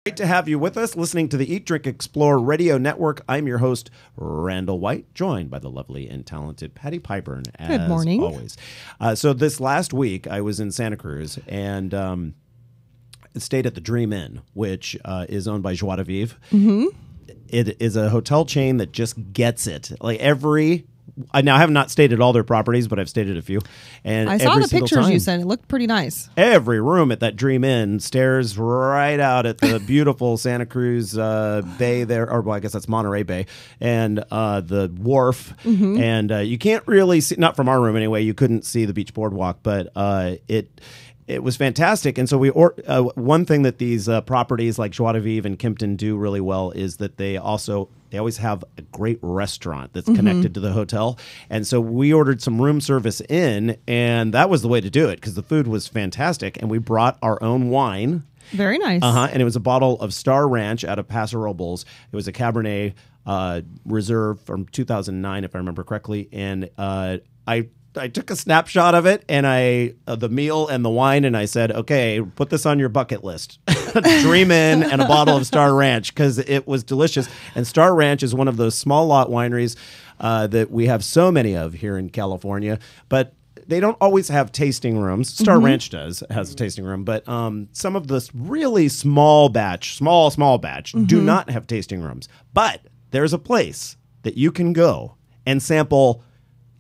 Great to have you with us, listening to the Eat, Drink, Explore Radio Network. I'm your host, Randall White, joined by the lovely and talented Patty Pyburn, as Good morning. always. So this last week, I was in Santa Cruz and stayed at the Dream Inn, which is owned by Joie de Vivre. Mm-hmm. It is a hotel chain that just gets it. Like I have not stayed at all their properties, but I've stayed at a few. And I saw the pictures time, you sent. It looked pretty nice. Every room at that Dream Inn stares right out at the beautiful Santa Cruz Bay there, or well, I guess that's Monterey Bay, and the wharf. Mm-hmm. And you can't really see, not from our room anyway, you couldn't see the beach boardwalk, but it was fantastic. And so one thing that these properties like Joie de Vivre and Kimpton do really well is that they always have a great restaurant that's connected to the hotel. And so we ordered some room service in, and that was the way to do it because the food was fantastic. And we brought our own wine. Very nice. And it was a bottle of Star Ranch out of Paso Robles. It was a Cabernet Reserve from 2009, if I remember correctly. And I took a snapshot of it and the meal and the wine, and I said, okay, put this on your bucket list. Dream Inn and a bottle of Star Ranch, because it was delicious. And Star Ranch is one of those small lot wineries that we have so many of here in California, but they don't always have tasting rooms. Star Ranch has a tasting room, but some of the really small batch do not have tasting rooms. But there's a place that you can go and sample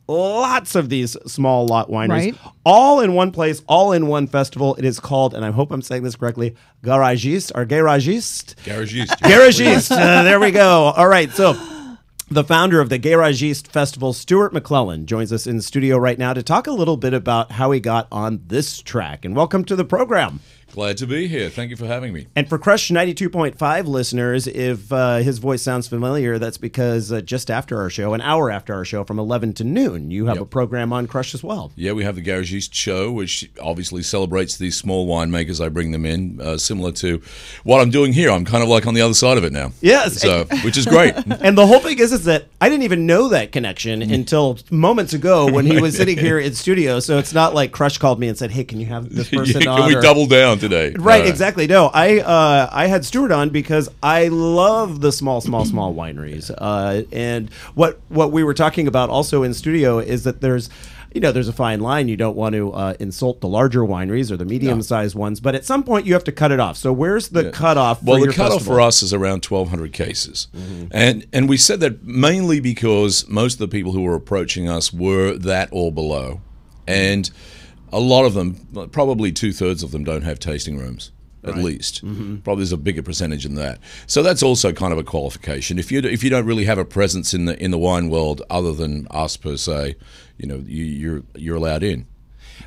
lots of these small lot wineries, all in one place, all in one festival. It is called, and I hope I'm saying this correctly, Garagiste or Garagiste? Garagiste. Garagiste. There we go. All right. So the founder of the Garagiste Festival, Stewart McLennan, joins us in the studio right now to talk a little bit about how he got on this track. And welcome to the program. Glad to be here. Thank you for having me. And for Crush 92.5 listeners, if his voice sounds familiar, that's because just after our show, an hour after our show, from 11 to noon, you have a program on Crush as well. Yeah, we have the Garagiste show, which obviously celebrates these small winemakers. I bring them in, similar to what I'm doing here. I'm kind of like on the other side of it now. Yes. So, which is great. And the whole thing is that I didn't even know that connection until moments ago when he was sitting here in studio. So it's not like Crush called me and said, hey, can you have this person on? Can we double down today? Right, exactly. No, I had Stewart on because I love the small wineries. And what we were talking about also in studio is that there's a fine line. You don't want to insult the larger wineries or the medium-sized ones, but at some point you have to cut it off. So where's the cutoff for your the cutoff festival? for us is around 1,200 cases. And we said that mainly because most of the people who were approaching us were that or below. And a lot of them, probably 2/3 of them, don't have tasting rooms, at least. Probably there's a bigger percentage than that. So that's also kind of a qualification. If you don't really have a presence in the wine world other than us per se, you're allowed in.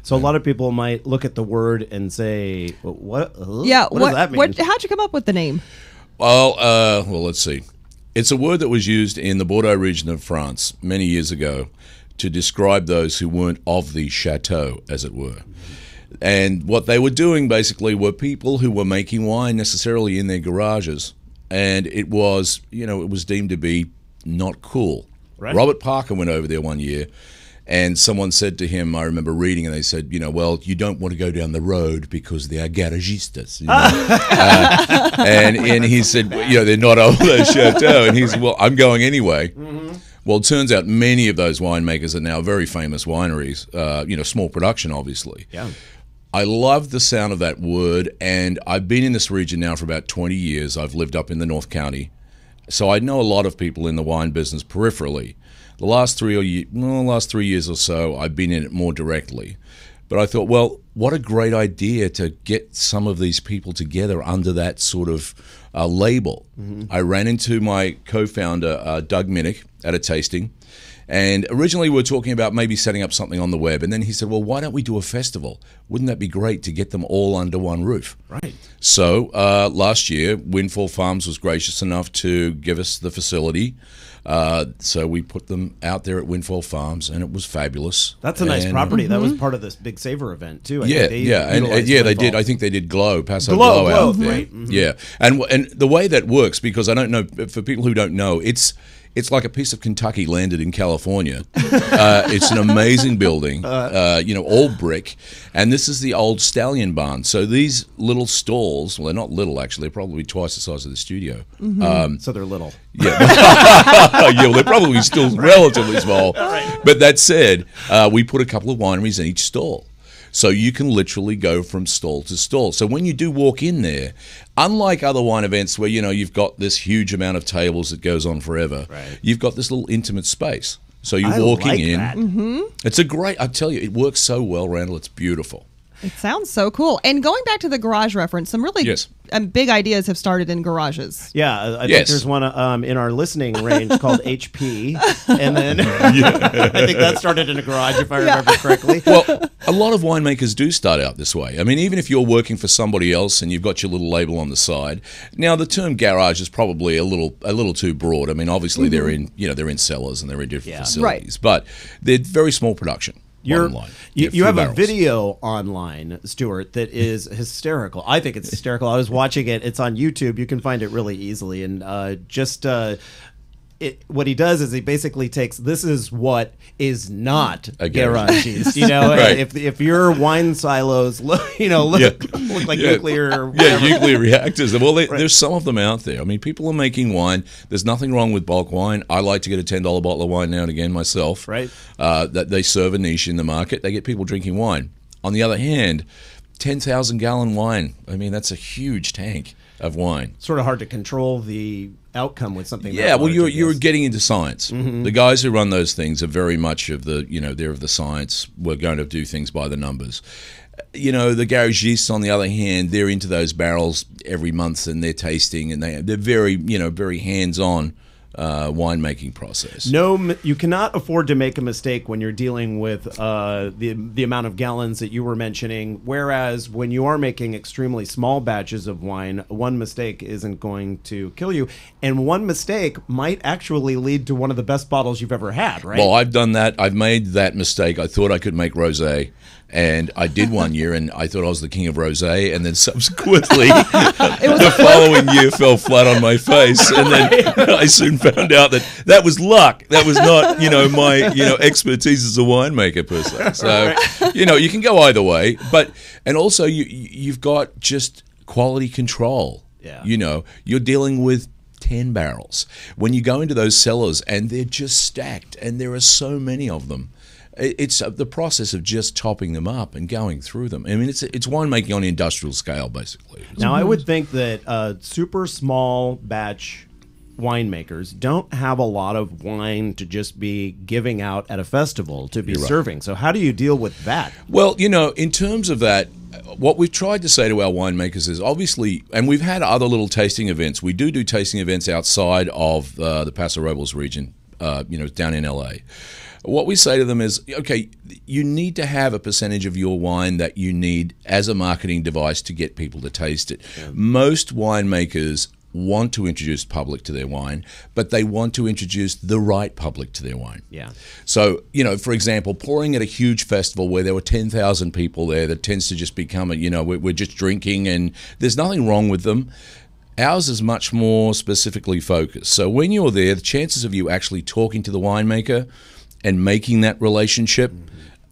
So a lot of people might look at the word and say, "What? What does that mean?" How'd you come up with the name? Well, let's see. It's a word that was used in the Bordeaux region of France many years ago to describe those who weren't of the chateau, as it were. And what they were doing basically were people who were making wine necessarily in their garages, and it was deemed to be not cool. Right. Robert Parker went over there one year, and someone said to him, I remember reading, and they said, well, you don't want to go down the road because they are garagistas. And he said, they're not of the chateau. And he said, well, I'm going anyway. Well, it turns out many of those winemakers are now very famous wineries, small production, obviously. Yeah. I love the sound of that word, and I've been in this region now for about 20 years. I've lived up in the North County, so I know a lot of people in the wine business peripherally. The last 3 years or so, I've been in it more directly. But I thought, well, what a great idea to get some of these people together under that sort of label. I ran into my co-founder, Doug Minnick, at a tasting. And originally we were talking about maybe setting up something on the web. And then he said, well, why don't we do a festival? Wouldn't that be great to get them all under one roof? Right. So last year, Windfall Farms was gracious enough to give us the facility. So we put them out there at Windfall Farms, and it was fabulous. That's a nice property. That was part of this Big Savor event, too. They did. I think they did Paso Glow out there. Right. Yeah. And the way that works, because I don't know, for people who don't know, It's like a piece of Kentucky landed in California. It's an amazing building, all brick. And this is the old stallion barn. So these little stalls, well, they're not little, actually. They're probably twice the size of the studio. So they're little. Yeah. Well, they're probably still relatively small. Right. But that said, we put a couple of wineries in each stall. So you can literally go from stall to stall. So when you do walk in there, unlike other wine events where, you've got this huge amount of tables that goes on forever, you've got this little intimate space. So you're walking in. Mm-hmm. It's a great, I tell you, it works so well, Randall. It's beautiful. It sounds so cool. And going back to the garage reference, some really big ideas have started in garages. Yeah, I think there's one in our listening range called HP, and then I think that started in a garage, if I remember correctly. Well, a lot of winemakers do start out this way. I mean, even if you're working for somebody else and you've got your little label on the side. Now, the term garage is probably a little too broad. I mean, obviously they're in cellars and they're in different facilities, but they're very small production. You have a video online, Stewart, that is hysterical. I think it's hysterical. I was watching it. It's on YouTube. You can find it really easily. And what he does is he basically takes, this is what is not a Garagiste. Right. If your wine silos look like nuclear nuclear reactors. Well, there's some of them out there. I mean, people are making wine. There's nothing wrong with bulk wine. I like to get a $10 bottle of wine now and again myself. Right. That they serve a niche in the market. They get people drinking wine. On the other hand, 10,000 gallon wine. I mean, that's a huge tank of wine. Sort of hard to control the outcome with something. Yeah, well, you're getting into science. The guys who run those things are very much of the, they're of the science. We're going to do things by the numbers. The garagistes, on the other hand, they're into those barrels every month and they're tasting and they're very, very hands-on winemaking process. No, you cannot afford to make a mistake when you're dealing with the amount of gallons that you were mentioning. Whereas when you are making extremely small batches of wine, one mistake isn't going to kill you, and one mistake might actually lead to one of the best bottles you've ever had. Right? Well, I've done that. I've made that mistake. I thought I could make rosé. And I did one year, and I thought I was the king of rosé, and then subsequently, the following year fell flat on my face, and then I soon found out that was luck. That was not, my, expertise as a winemaker per se. So, you can go either way, and also you've got just quality control. Yeah. You're dealing with 10 barrels. When you go into those cellars, and they're just stacked, and there are so many of them. It's the process of just topping them up and going through them. I mean, it's winemaking on an industrial scale, basically. Now, I would think that super small batch winemakers don't have a lot of wine to just be giving out at a festival to be serving. So how do you deal with that? Well, in terms of that, what we've tried to say to our winemakers is obviously, and we've had other little tasting events. We do tasting events outside of the Paso Robles region, down in LA. What we say to them is, okay, you need to have a percentage of your wine that you need as a marketing device to get people to taste it. Yeah. Most winemakers want to introduce public to their wine, but they want to introduce the right public to their wine. Yeah. So, for example, pouring at a huge festival where there were 10,000 people there, that tends to just become we're just drinking, and there's nothing wrong with them. Ours is much more specifically focused. So when you're there, the chances of you actually talking to the winemaker and making that relationship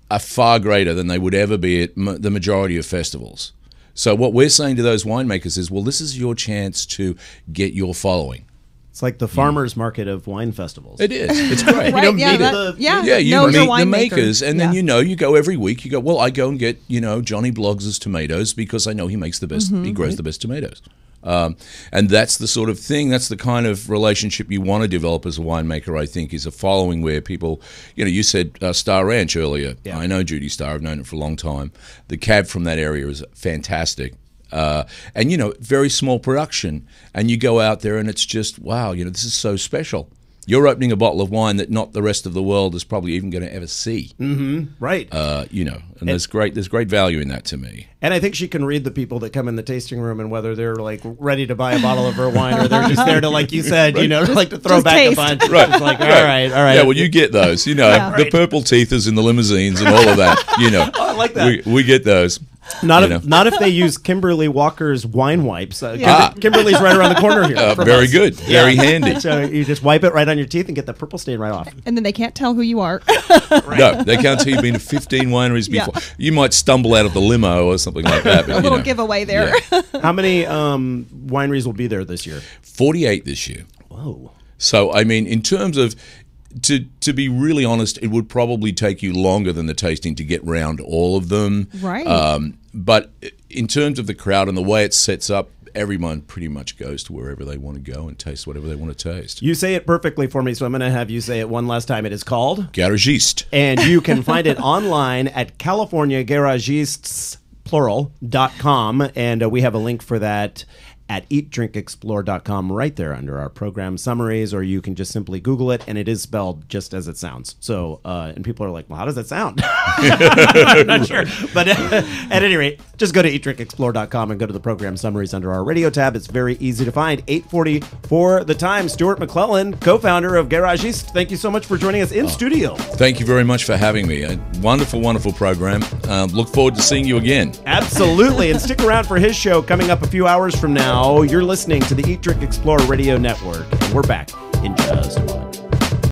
are far greater than they would ever be at the majority of festivals. So what we're saying to those winemakers is, well, this is your chance to get your following. It's like the farmers market of wine festivals. It is. It's great. Right, you meet the makers, and then you go every week. You go, well, I go and get Johnny Bloggs' tomatoes because I know he makes the best. He grows the best tomatoes. And that's the sort of thing, that's the kind of relationship you want to develop as a winemaker, I think, is a following where people, you said Star Ranch earlier. Yeah. I know Judy Star, I've known it for a long time. The cab from that area is fantastic. And, very small production. And you go out there and it's just, wow, this is so special. You're opening a bottle of wine that not the rest of the world is probably even going to ever see. Mm-hmm. Right. And there's great value in that to me. And I think she can read the people that come in the tasting room and whether they're like ready to buy a bottle of her wine or they're just there to, like you said, like to throw back taste. a bunch. Right. It's like, all right. Yeah, well, you get those, the purple teethers in the limousines and all of that, Oh, I like that. We get those. Not if they use Kimberly Walker's wine wipes. Kimberly's right around the corner here. Very good. Very handy. So you just wipe it right on your teeth and get the purple stain right off. And then they can't tell who you are. No, they can't tell you've been to 15 wineries before. Yeah. You might stumble out of the limo or something like that. But, a little giveaway there. Yeah. How many wineries will be there this year? 48 this year. Whoa. So, I mean, in terms of, to be really honest, it would probably take you longer than the tasting to get round all of them. Right. But in terms of the crowd and the way it sets up, everyone pretty much goes to wherever they want to go and taste whatever they want to taste. You say it perfectly for me, so I'm going to have you say it one last time. It is called? Garagiste. And you can find it online at CaliforniaGaragistes.com, and we have a link for that at eatdrinkexplore.com right there under our program summaries, or you can just simply Google it, and it is spelled just as it sounds. So, and people are like, well, how does that sound? I'm not sure. But at any rate, just go to eatdrinkexplore.com and go to the program summaries under our radio tab. It's very easy to find. 8:40 for the time. Stewart McLennan, co-founder of Garagiste, thank you so much for joining us in studio. Thank you very much for having me. A wonderful, wonderful program. Look forward to seeing you again. Absolutely. And stick around for his show coming up a few hours from now. You're listening to the Eat, Drink, Explore Radio Network, and we're back in just a moment.